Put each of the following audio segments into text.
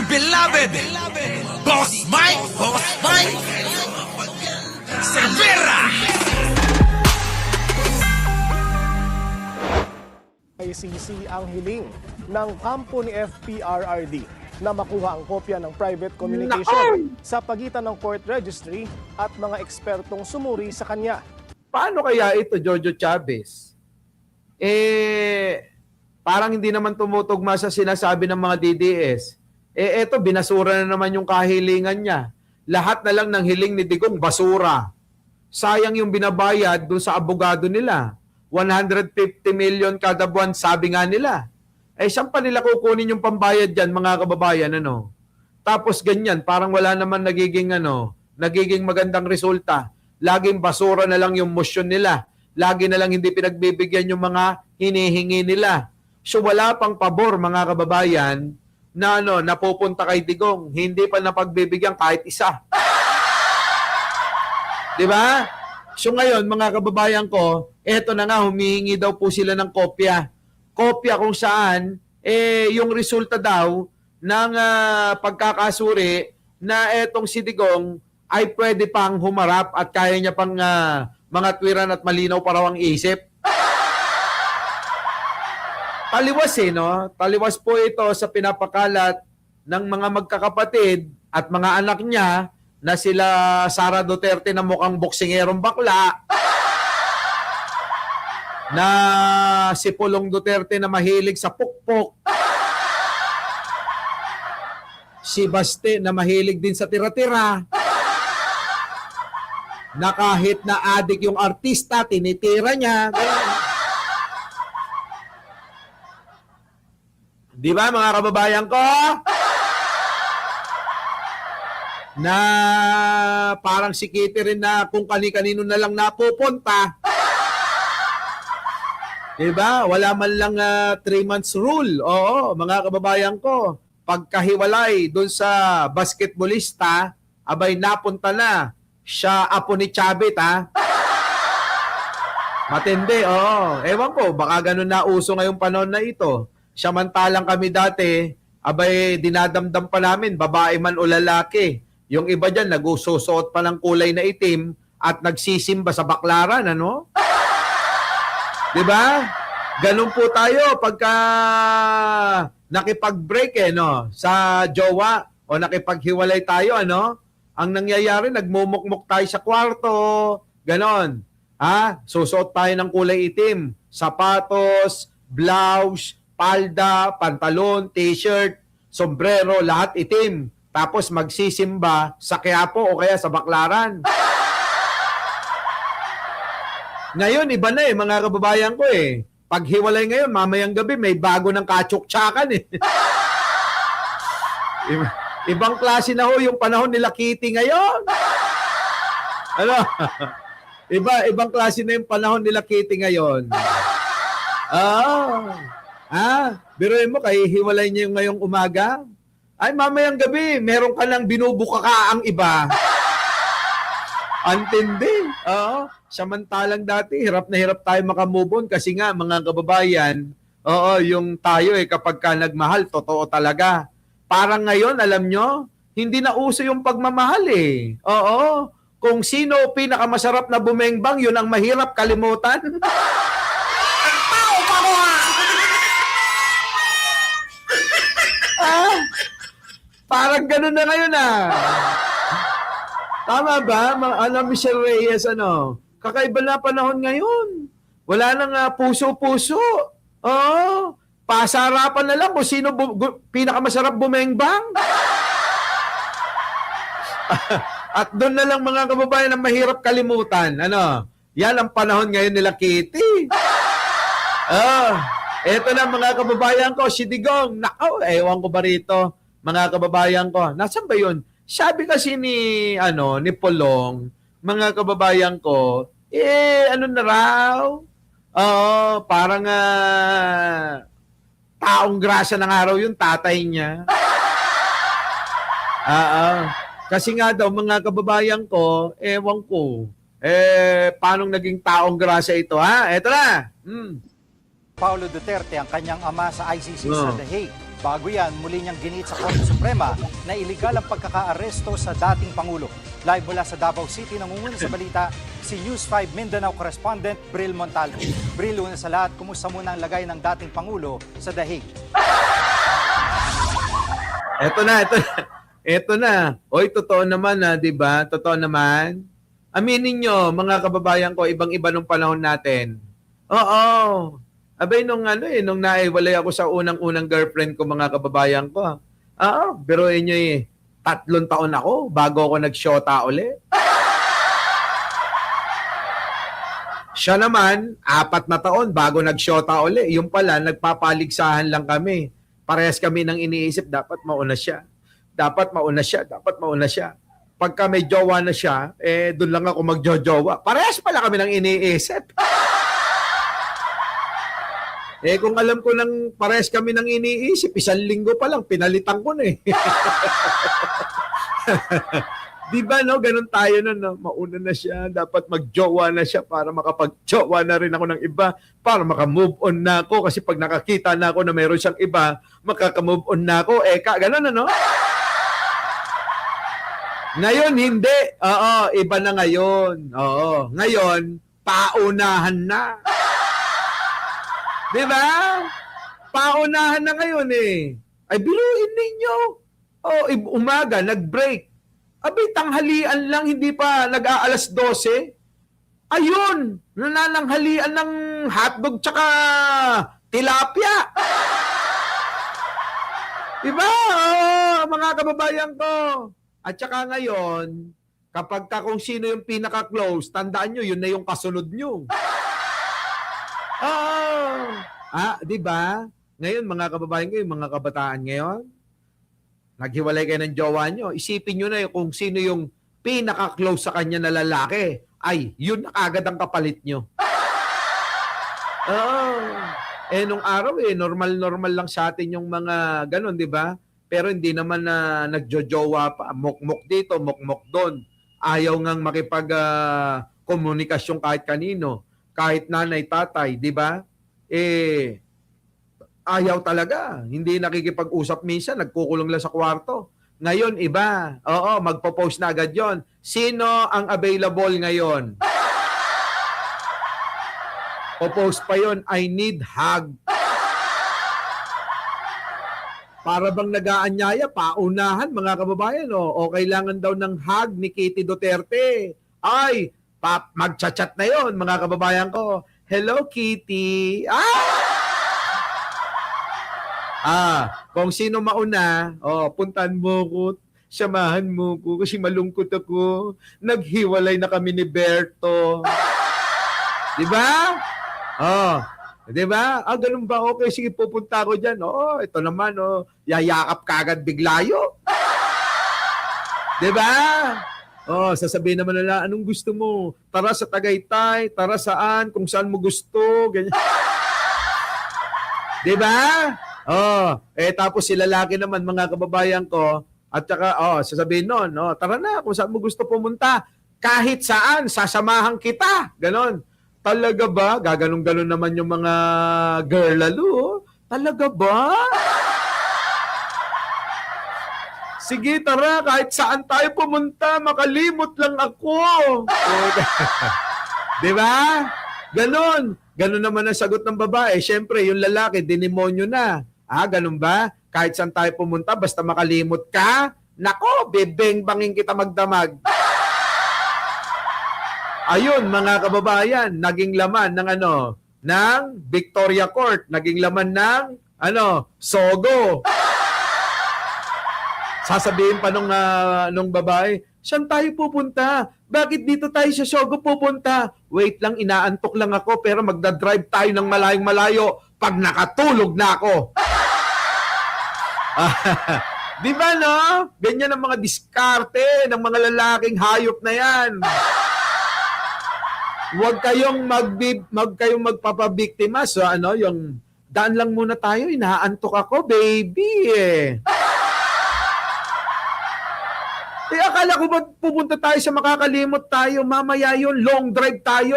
beloved Boss Mike Cervera. ICC ang hiling ng kampo ni FPRRD na makuha ang kopya ng private communication sa pagitan ng court registry at mga ekspertong sumuri sa kanya. Paano kaya ito, Jojo Chavez? Parang hindi naman tumutugma sa sinasabi ng mga DDS. Eto, binasura na naman yung kahilingan niya. Lahat na lang ng hiling ni Digong, basura. Sayang yung binabayad doon sa abogado nila. 150 million kada buwan, sabi nga nila. Saan pa nila kukunin yung pambayad dyan, mga kababayan, ano? Tapos ganyan, parang wala naman nagiging magandang resulta. Laging basura na lang yung motion nila. Lagi na lang hindi pinagbibigyan yung mga hinihingi nila. So wala pang pabor, mga kababayan, na napupunta kay Digong. Hindi pa napagbibigyan kahit isa. Di ba? So ngayon, mga kababayan ko, eto na nga, humihingi daw po sila ng kopya. Kopya kung saan, yung resulta daw ng pagkakasuri na etong si Digong ay pwede pang humarap at kaya niya pang mga twiran at malinaw pa raw ang isip. Taliwas no? Taliwas po ito sa pinapakalat ng mga magkakapatid at mga anak niya na sila Sara Duterte na mukhang boksingerong bakla, na si Pulong Duterte na mahilig sa pukpok, si Baste na mahilig din sa tira-tira, na kahit na adik yung artista, tinitira niya. Di ba, mga kababayan ko? Na parang si Kitty rin na kung kani-kanino na lang napupunta. Diba? Wala man lang 3 months rule. Oo, mga kababayan ko. Pagkahiwalay doon sa basketballista, abay napunta na. Siya apo ni Chavit, ha? Matindi, oo. Ewan ko, baka ganun na uso ngayong panahon na ito. Samantalang kami dati, abay dinadamdam pa namin, babae man o lalaki. Yung iba dyan, nagsusuot pa ng kulay na itim at nagsisimba sa baklaran, ano? Diba? Ganun po tayo pagka nakipag-break sa jowa o nakipaghiwalay tayo, ano? Ang nangyayari, nagmumukmuk tayo sa kwarto, ganon. Susuot tayo ng kulay itim, sapatos, blouse, palda, pantalon, t-shirt, sombrero, lahat itim. Tapos magsisimba sa Quiapo o kaya sa Baklaran. Ngayon, iba na mga kababayan ko Paghiwalay ngayon, mamayang gabi, may bago ng katsuk-tsakan Ibang klase na yung panahon nila Kitty ngayon. Ano? Ibang klase na yung panahon nila Kitty ngayon. Biruin mo, kahihiwalay niya yung ngayong umaga. Ay, mamayang gabi, meron ka lang binubukakaang iba. Antindi. Oo. Samantalang dati, hirap na hirap tayo makamove on kasi nga, mga kababayan, yung tayo kapag ka nagmahal, totoo talaga. Parang ngayon, alam nyo, hindi na uso yung pagmamahal Oo. Kung sino pinakamasarap na bumengbang, yun ang mahirap kalimutan. Parang ganun na ngayon Tama ba? Michelle Reyes, kakaiba na panahon ngayon. Wala nang puso-puso. Oo. Pasarapan na lang kung sino pinakamasarap bumengbang. At doon na lang, mga kababayan, na mahirap kalimutan. Yan ang panahon ngayon nila Kitty. Eto na, mga kababayan ko, si Digong. Nakaw, ewan ko ba rito, mga kababayan ko. Nasaan ba yun? Sabi kasi ni Polong, mga kababayan ko, ano na raw? Parang taong grasya ng araw yung tatay niya. Kasi nga daw, mga kababayan ko, ewan ko, paano naging taong grasya ito, ha? Eto na. Paulo Duterte ang kanyang ama sa ICC sa The Hague Bago yan, muli niyang ginit sa Korte Suprema na iligal ang pagkakaaresto sa dating Pangulo. Live mula sa Davao City, nangunguna sa balita si News 5 Mindanao correspondent Bril Montalvo. Bril, una sa lahat, kumusta muna ang lagay ng dating Pangulo sa dahig? Eto na, eto na. Eto na. Oy, totoo naman na, 'di ba? Totoo naman. Aminin nyo, mga kababayan ko, ibang-iba nung panahon natin. Oo. Abay, nung naiwalay ako sa unang-unang girlfriend ko, mga kababayan ko. Oo, biruin nyo 3 taon ako bago ako nag-shota uli. Siya naman, 4 na taon bago nag-shota uli. Yung pala, nagpapaligsahan lang kami. Parehas kami nang iniisip, dapat mauna siya. Dapat mauna siya. Dapat mauna siya. Pagka may jowa na siya, doon lang ako magjojowa. Parehas pala kami nang iniisip. Kung alam ko nang parehas kami nang iniisip, 1 linggo pa lang, pinalitan ko na eh. Di ba, no? Ganun tayo na, no? Mauna na siya, dapat magjowa na siya para makapagjowa na rin ako ng iba, para makamove on na ako. Kasi pag nakakita na ako na mayroon siyang iba, makakamove on na ako. Ganun, ano? Ngayon, hindi. Oo, iba na ngayon. Oo, ngayon, paunahan na. Di ba? Paunahan na ngayon eh. Ay, biruin ninyo. Oh, umaga, nag-break. Abay, tanghalian lang, hindi pa nag-aalas 12. Ayun, nanananghalian ng hotdog tsaka tilapia. Diba? Oh, mga kababayan ko. At tsaka ngayon, kapag kung sino yung pinaka-close, tandaan nyo, yun na yung kasunod nyo. Di ba? Ngayon, mga kababayan ko, yung mga kabataan ngayon, naghiwalay kayo ng jowa nyo, isipin nyo na kung sino yung pinaka-close sa kanya na lalaki. Ay, yun na agad ang kapalit nyo. Nung araw, normal-normal lang sa atin yung mga ganon, di ba? Pero hindi naman na nagjojowa pa. Mokmok dito, mokmok doon. Ayaw ngang makipag-komunikasyon kahit kanino. Kahit nanay, tatay, di ba? Ayaw talaga. Hindi nakikipag-usap minsan, nagkukulong lang sa kwarto. Ngayon, iba. Oo, magpo-post na agad yon. Sino ang available ngayon? Po-post pa yon, I need hug. Para bang nag-aanyaya, paunahan, mga kababayan. O kailangan daw ng hug ni Kitty Duterte. Ay, magchat-chat na yon, mga kababayan ko. Hello, Kitty. Kung sino mauna, puntan mo ko, samahan mo ko, kasi malungkot ako. Naghiwalay na kami ni Berto. Diba? Diba? Ganun ba? Okay, sige, pupunta ako dyan. Ito naman, yayakap kagad biglayo. Diba? Sasabihin naman nila, anong gusto mo? Tara sa Tagaytay, tara saan, kung saan mo gusto, ganyan. Diba? Tapos si lalaki naman, mga kababayan ko, at saka, sasabihin nun, tara na, kung saan mo gusto pumunta, kahit saan, sasamahan kita. Ganon. Talaga ba? Gaganong-ganon naman yung mga girl lalo. Talaga ba? Sige, tara, kahit saan tayo pumunta, makalimot lang ako. Di ba? Ganon. Ganon naman ang sagot ng babae. Siyempre, yung lalaki, dinimonyo na. Ganun ba? Kahit saan tayo pumunta, basta makalimot ka, nako, bebeng-bangin kita magdamag. Ayun, mga kababayan, naging laman ng ng Victoria Court, naging laman ng Sogo. Sasabihin pa nung babae, saan tayo pupunta? Bakit dito tayo sa Sogo pupunta? Wait lang, inaantok lang ako, pero magdadrive tayo ng malayong malayo pag nakatulog na ako. Di ba, no? Ganyan ang mga diskarte ng mga lalaking hayop na yan. Huwag kayong magpapabiktima. So yung daan lang muna tayo, inaantok ako, baby. Akala ko ba pupunta tayo sa makakalimot tayo? Mamaya yun, long drive tayo.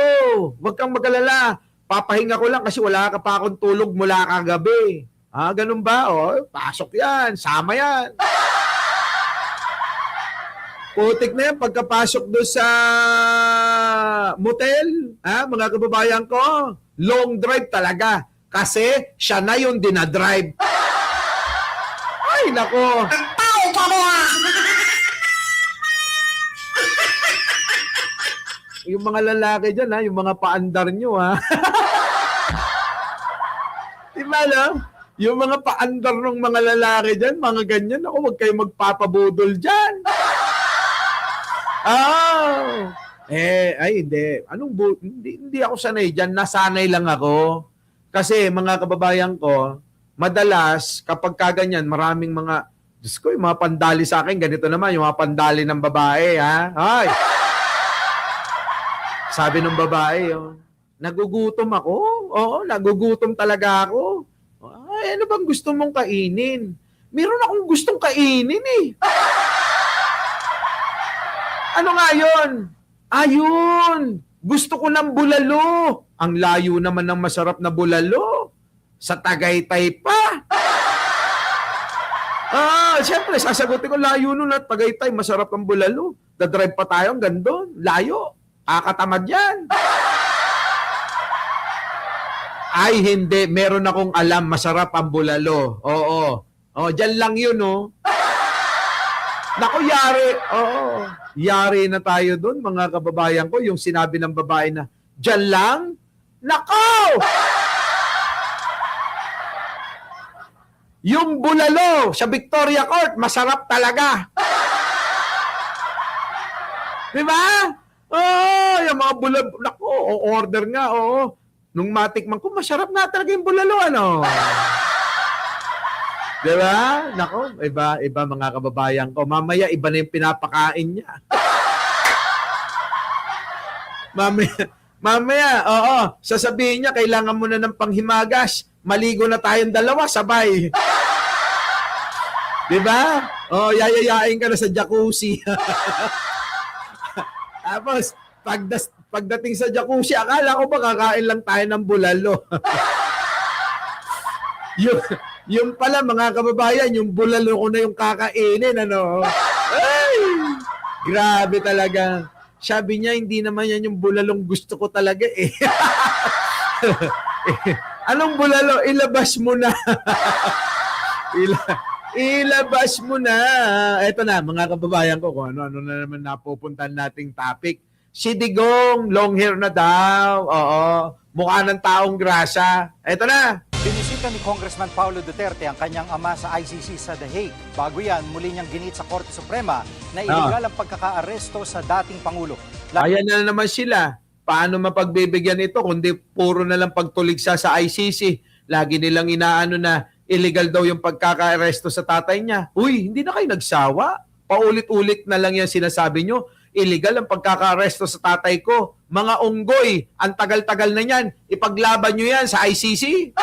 Huwag kang mag-alala. Papahinga ko lang kasi wala ka pa akong tulog mula kagabi. Ganun ba? Pasok yan, sama yan. Putik na yan, pagkapasok doon sa motel, mga kababayan ko, long drive talaga. Kasi siya na yung dinadrive. Ay, nako. Yung mga lalaki dyan, yung mga paandar nyo, Diba, no? Yung mga paandar ng mga lalaki dyan, mga ganyan, ako, huwag kayo magpapabudol dyan. Ay, hindi. Hindi ako sanay dyan. Nasanay lang ako. Kasi, mga kababayan ko, madalas, kapag kaganyan, maraming mga, Diyos ko, yung mga pandali sa akin, ganito naman, yung mga pandali ng babae, Ay! Sabi ng babae, nagugutom ako. Oo, nagugutom talaga ako. Ay, ano bang gusto mong kainin? Meron akong gustong kainin eh. Ano nga yun? Ayun! Gusto ko ng bulalo. Ang layo naman ng masarap na bulalo. Sa Tagaytay pa. Siyempre, sasagutin ko, layo nun at Tagaytay, masarap ang bulalo. Dadrive pa tayo hanggang doon. Layo. Kakatamad yan. Ay, hindi. Meron akong alam, masarap ang bulalo. Oo. Dyan lang yun, Naku, yari. Oo. Yari na tayo doon, mga kababayan ko. Yung sinabi ng babae na, dyan lang? Nako! Yung bulalo sa Victoria Court, masarap talaga. Diba? Yung mga bulalo. Nako, order nga, Nung matikman ko, masarap na talaga yung bulalo, Diba? Nako, iba mga kababayan ko. Mamaya, iba na yung pinapakain niya. Mamaya, sasabihin niya, kailangan mo na ng panghimagas. Maligo na tayong dalawa, sabay. Diba? Yayayain ka na sa jacuzzi. Tapos, pagdating sa jacuzzi, akala ko ba kakain lang tayo ng bulalo. yung pala, mga kababayan, yung bulalo ko na yung kakainin, Ay! Grabe talaga. Sabi niya, hindi naman yan yung bulalong gusto ko talaga, Anong bulalo? Ilabas mo na. Ilabas mo na. Eto na, mga kababayan ko, kung ano na naman napupuntan nating topic. Si Digong, long hair na daw. Mukha ng taong grasa. Eto na. Binisita ni Congressman Paulo Duterte ang kanyang ama sa ICC sa The Hague. Bago yan, muli niyang ginit sa Korte Suprema na iligal ang pagkakaaresto sa dating Pangulo. Ayan na naman sila. Paano mapagbibigyan ito kundi puro na lang pagtuligsa sa ICC. Lagi nilang inaano na illegal daw yung pagkakaaresto sa tatay niya. Uy, hindi na kayo nagsawa. Paulit-ulit na lang yan sinasabi nyo. Illegal ang pagkakaaresto sa tatay ko. Mga unggoy, ang tagal-tagal na yan. Ipaglaban nyo yan sa ICC.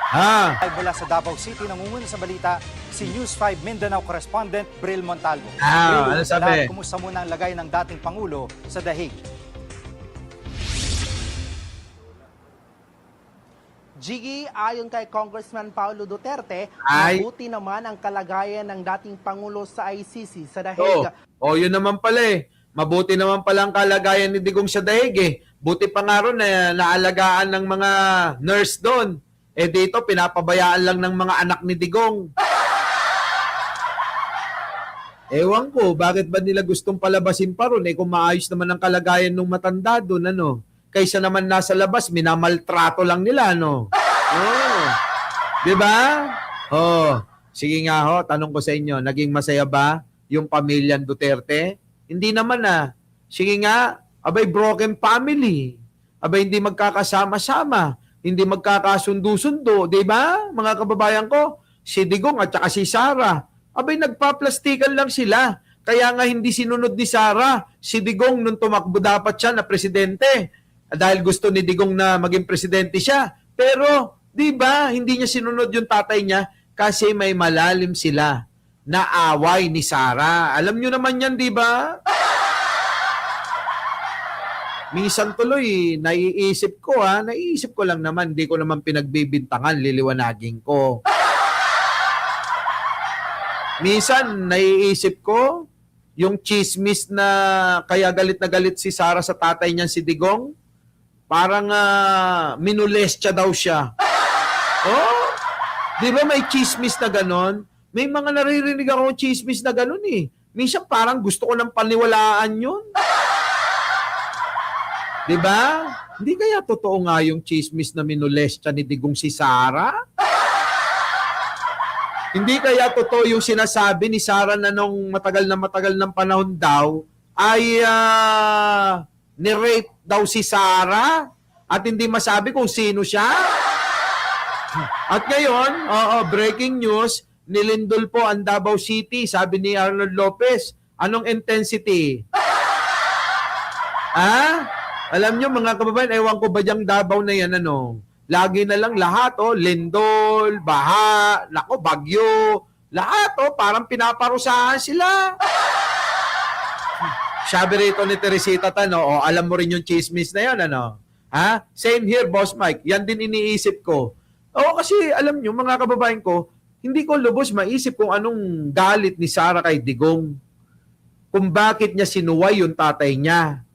Ay mula sa Davao City, nangunguna sa balita si News 5 Mindanao correspondent Bril Montalvo. Ano sabi? Kumusta muna ang lagay ng dating Pangulo sa The Hague? Jiggy, ayon kay Congressman Paulo Duterte, mabuti naman ang kalagayan ng dating Pangulo sa ICC sa The Hague. Yun naman pala Mabuti naman pala ang kalagayan ni Digong sa The Hague Buti pa nga ron na naalagaan ng mga nurse doon. Dito, pinapabayaan lang ng mga anak ni Digong. Ewan ko, bakit ba nila gustong palabasin pa ron? Kung maayos naman ang kalagayan ng matanda doon, Kaysa naman nasa labas, minamaltrato lang nila, Diba? Sige nga tanong ko sa inyo, naging masaya ba yung pamilyang Duterte? Hindi naman Sige nga, abay broken family. Abay hindi magkakasama-sama. Hindi magkakasundo-sundo. Diba, mga kababayan ko? Si Digong at saka si Sara. Abay nagpa-plastikan lang sila. Kaya nga hindi sinunod ni Sara. Si Digong nung tumakbo dapat siya na presidente. Dahil gusto ni Digong na maging presidente siya. Pero, di ba, hindi niya sinunod yung tatay niya kasi may malalim sila na away ni Sara. Alam niyo naman yan, di ba? Minsan tuloy, naiisip ko lang naman, hindi ko naman pinagbibintangan, liliwanagin ko. Minsan, naiisip ko, yung chismis na kaya galit na galit si Sara sa tatay niyan si Digong, parang minulestya daw siya. Oh, di ba may chismis na ganon? May mga naririnig akong chismis na ganon eh. Minsan parang gusto ko ng paniwalaan yun. Di ba? Hindi kaya totoo nga yung chismis na minulestya ni Digong si Sara? Hindi kaya totoo yung sinasabi ni Sara na nung matagal ng panahon daw ay ni-rape daw si Sara at hindi masabi kung sino siya? At ngayon, breaking news, nilindol po ang Davao City, sabi ni Arnold Lopez. Anong intensity? Alam nyo mga kababayan, ewan ko ba diyang Davao na yan, lagi na lang lahat, lindol, baha, bagyo, lahat, parang pinaparusahan sila. Sabi rito ni Teresita Tano, alam mo rin yung chismis na yan, Same here, Boss Mike. Yan din iniisip ko. Kasi alam nyo, mga kababayan ko, hindi ko lubos maisip kung anong galit ni Sara kay Digong. Kung bakit niya sinuway yung tatay niya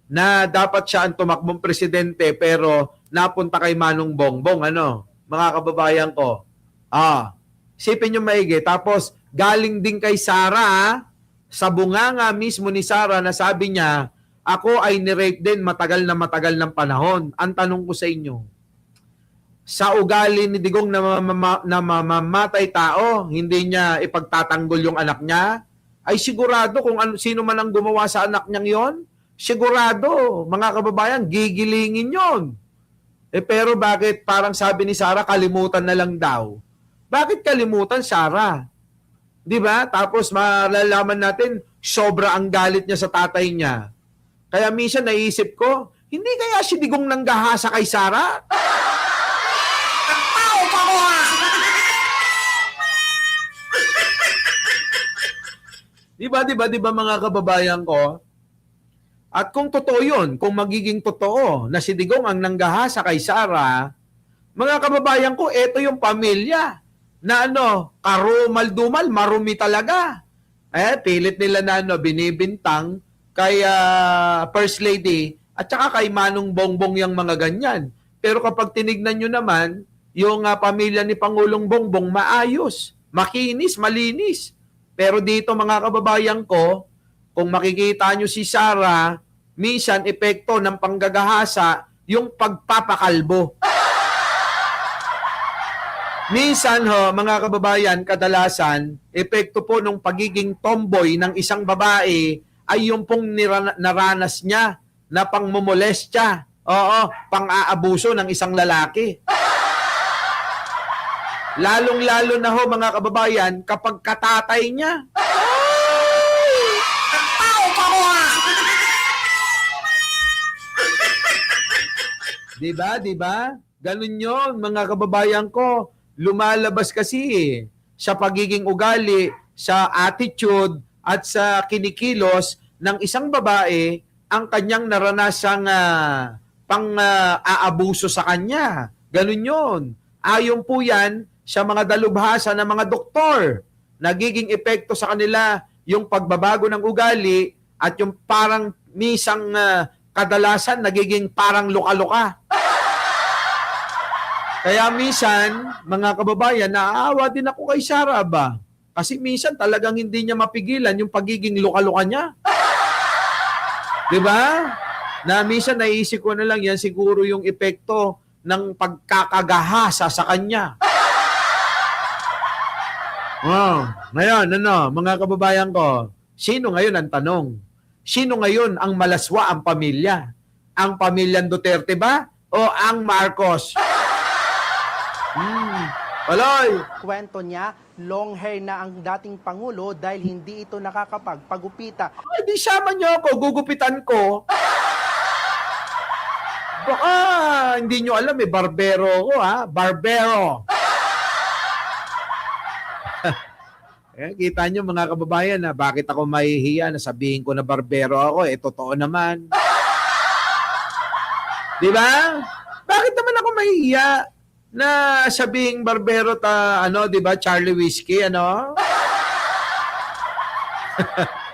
na dapat siya ang tumakbong presidente pero napunta kay Manong Bongbong, mga kababayan ko. Isipin nyo maigi. Tapos, galing din kay Sara, sa bunganga mismo ni Sara na sabi niya, ako ay ni-rape din matagal ng panahon. Ang tanong ko sa inyo, sa ugali ni Digong na mamamatay tao, hindi niya ipagtatanggol yung anak niya, ay sigurado kung sino man ang gumawa sa anak niyang yon, sigurado, mga kababayan, gigilingin yon. Pero bakit parang sabi ni Sara, kalimutan na lang daw? Bakit kalimutan, Sara? Di ba? Tapos malalaman natin, sobra ang galit niya sa tatay niya. Kaya minsan naisip ko, hindi kaya si Digong nanggahasa kay Sara? Di ba mga kababayan ko? At kung totoo yun, kung magiging totoo na si Digong ang nanggahasa kay Sara, mga kababayan ko, ito yung pamilya na karumal-dumal, marumi talaga. Pilit nila na binibintang kay First Lady at saka kay Manong Bongbong yung mga ganyan. Pero kapag tinignan nyo naman, yung pamilya ni Pangulong Bongbong maayos, makinis, malinis. Pero dito mga kababayan ko, kung makikita nyo si Sara, minsan epekto ng panggagahasa, yung pagpapakalbo. Minsan mga kababayan, kadalasan, epekto po ng pagiging tomboy ng isang babae ay yung pong naranas niya na pangmomolestya, pang-aabuso ng isang lalaki. Lalong-lalo na mga kababayan, kapag katatay niya. Diba? Ganun yun, mga kababayan ko. Lumalabas kasi sa pagiging ugali, sa attitude, at sa kinikilos ng isang babae ang kanyang naranasang pang-aabuso sa kanya. Ganun yun. Ayon po yan sa mga dalubhasa ng mga doktor. Nagiging epekto sa kanila yung pagbabago ng ugali at yung parang misang kadalasan nagiging parang luka-luka. Kaya minsan, mga kababayan, naaawa din ako kay Sara ba? Kasi minsan talagang hindi niya mapigilan yung pagiging luka-luka niya. Diba? Na minsan naisip ko na lang yan siguro yung epekto ng pagkakagahasa sa kanya. Ngayon, mga kababayan ko, sino ngayon ang tanong? Sino ngayon ang malaswa ang pamilya? Ang pamilyang Duterte ba? O ang Marcos? Waloy! Kwento niya, long hair na ang dating Pangulo dahil hindi ito nakakapagpagupita. Ay, di sama niyo ako, gugupitan ko. Baka hindi nyo alam, barbero ko, Barbero. Kita nyo mga kababayan, bakit ako mahihiya na sabihin ko na barbero ako? Totoo naman. Di ba? Bakit naman ako mahihiya na sabing barbero di ba, Charlie Whiskey, ano?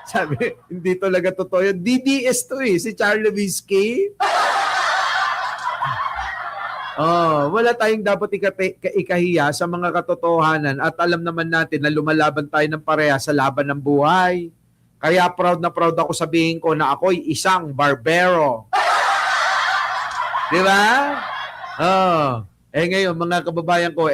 Sabi, hindi talaga totoo yun. DDS to si Charlie Whiskey. Wala tayong dapat ikahiya sa mga katotohanan at alam naman natin na lumalaban tayo ng pareha sa laban ng buhay. Kaya proud na proud ako sabihin ko na ako'y isang barbero. Di ba? Ngayon, mga kababayan ko,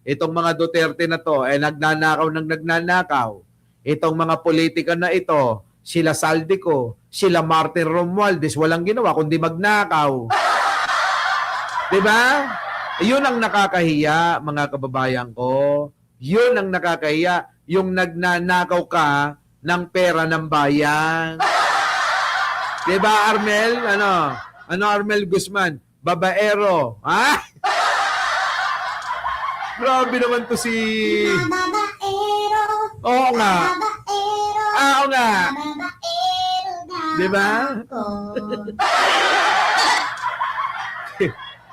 itong mga Duterte na to, nagnanakaw ng nagnanakaw. Itong mga politika na ito, sila Saldico, sila Martin Romualdez, walang ginawa kundi magnakaw. Diba? Yun ang nakakahiya, mga kababayan ko. Yun ang nakakahiya, yung nagnanakaw ka ng pera ng bayan. Diba, Armel? Ano Armel Guzman? Babaero. Ha? Grabe naman to si... Oo nga. Oo nga. Diba?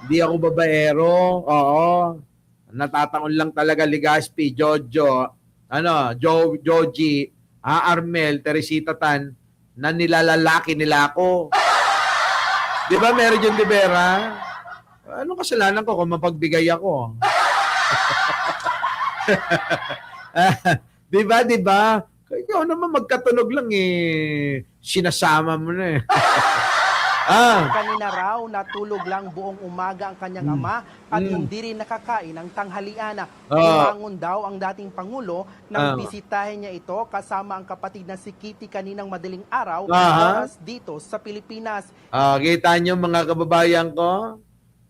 Hindi ako babaero. Oo. Natataon lang talaga Ligaspi, Jojo, Joji, Armel, Teresita Tan, na nilalalaki nila ako. Di ba, Mary Jane de Vera? Anong kasalanan ko kung mapagbigay ako? Di ba? Ikaw naman magkatunog lang sinasama mo na Kanina raw, natulog lang buong umaga ang kanyang ama at hindi rin nakakain ng tanghalian. Bumangon daw ang dating Pangulo nang bisitahin niya ito kasama ang kapatid na si Kitty kaninang madaling araw dito sa Pilipinas. Kita niyo mga kababayan ko?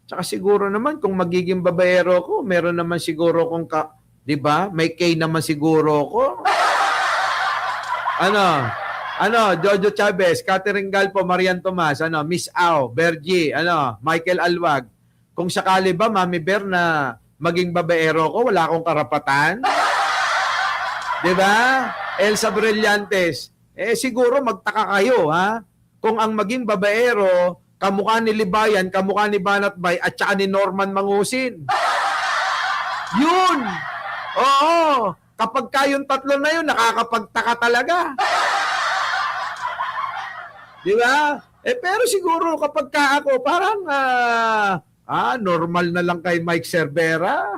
Tsaka siguro naman kung magiging babaero ko, meron naman siguro kung di ba? May K naman siguro ko. Jojo Chavez, Catherine Galpo, Marian Tomas, Miss Au, Bergie, Michael Alwag. Kung sakali ba, Mami Ber, na maging babaero ko, wala akong karapatan. Di ba? Elsa Brillantes, siguro magtaka kayo, ha? Kung ang maging babaero, kamukha ni Libayan, kamukha ni Banat Bay, at saka ni Norman Mangusin. Yun! Oo! Kapag kayong tatlo na yun, nakakapagtaka talaga. Di ba? Pero siguro kapag ako, parang, normal na lang kay Mike Cervera.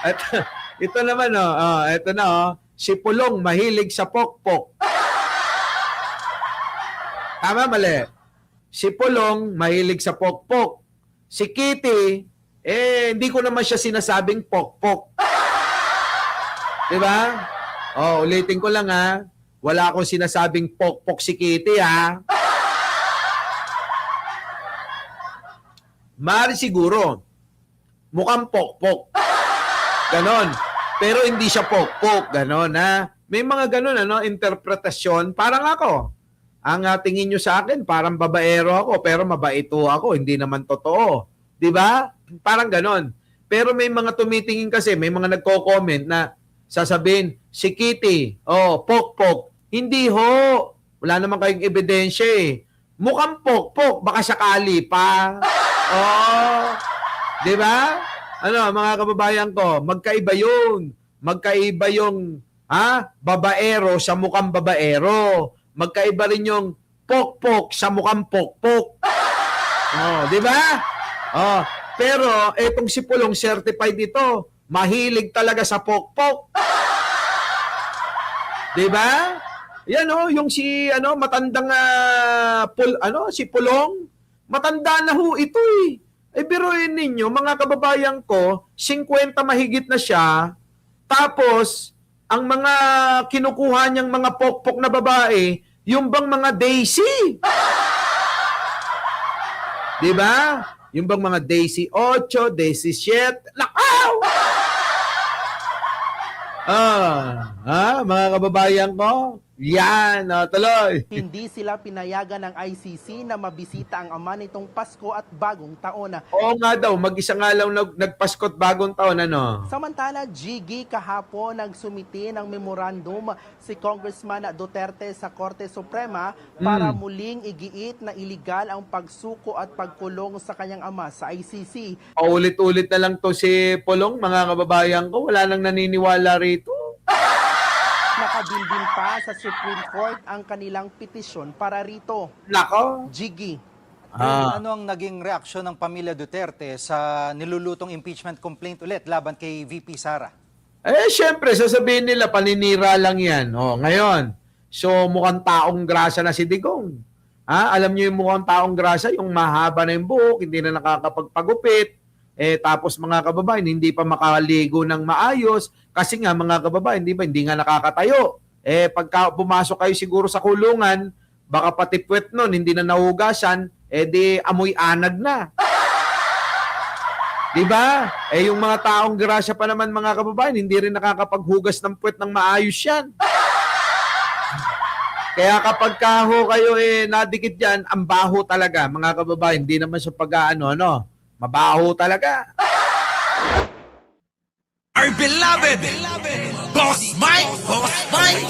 At ito naman, ito na, si Pulong mahilig sa pokpok. Tama, mali. Si Pulong mahilig sa pokpok. Si Kitty, hindi ko naman siya sinasabing pokpok. Di ba? Ulitin ko lang, wala akong sinasabing pokpok si Kitty, ha? Mari siguro, mukhang pokpok. Ganon. Pero hindi siya pokpok. Ganon, ha? May mga ganon, interpretasyon. Parang ako. Ang tingin nyo sa akin, parang babaero ako, pero mabaito ako. Hindi naman totoo. Di ba? Parang ganon. Pero may mga tumitingin kasi, may mga nagko-comment na sasabihin, si Kitty, pokpok. Hindi ho. Wala naman kayong ebidensya Mukhang pokpok. Baka sakali pa. Di ba? Mga kababayan ko, magkaiba yun. Magkaiba yung babaero sa mukhang babaero. Magkaiba rin yung pokpok sa mukhang pokpok. Di ba? Pero etong si Pulong certified ito. Mahilig talaga sa pokpok. Di ba? Yan yung si matandang si Pulong, matanda na ho ito biruin ninyo mga kababayan ko, 50 mahigit na siya. Tapos ang mga kinukuha niyang mga pokpok na babae, yung bang mga Daisy. Di ba? Yung bang mga Daisy 8, Daisy 7. Lakaw! Mga kababayan ko, Yan, tuloy. Hindi sila pinayagan ng ICC na mabisita ang ama nitong Pasko at Bagong Taon. Oo nga daw, mag-isa nga lang nagpaskot bagong taon, ano? Samantala, Gigi, kahapon nagsumiti ng memorandum si Congressman Duterte sa Korte Suprema para muling igiit na iligal ang pagsuko at pagkulong sa kanyang ama sa ICC. Paulit-ulit na lang to si Polong, mga kababayan ko. Wala nang naniniwala rito. Nakabilbil pa sa Supreme Court ang kanilang petisyon para rito. Nako. Gigi. Ano ang naging reaksyon ng pamilya Duterte sa nilulutong impeachment complaint ulit laban kay VP Sara? Syempre, sasabihin nila, paninira lang yan. Ngayon, so mukhang taong grasa na si Digong. Alam niyo yung mukhang taong grasa, yung mahaba na yung buhok, hindi na nakakapagpagupit. Tapos mga kababayan, hindi pa makaligo ng maayos. Kasi nga mga kababayan, hindi nga nakakatayo. Pagka pumasok kayo siguro sa kulungan, baka pati puwet nun, hindi na nahugasan, di amoy anag na. Diba? Yung mga taong grasya pa naman mga kababayan, hindi rin nakakapaghugas ng puwet ng maayos yan. Kaya kapag kaho kayo nadikit dyan, ang baho talaga mga kababayan, hindi naman sa pag-aano, mabaho talaga. Our beloved Boss Mike. Boss Mike.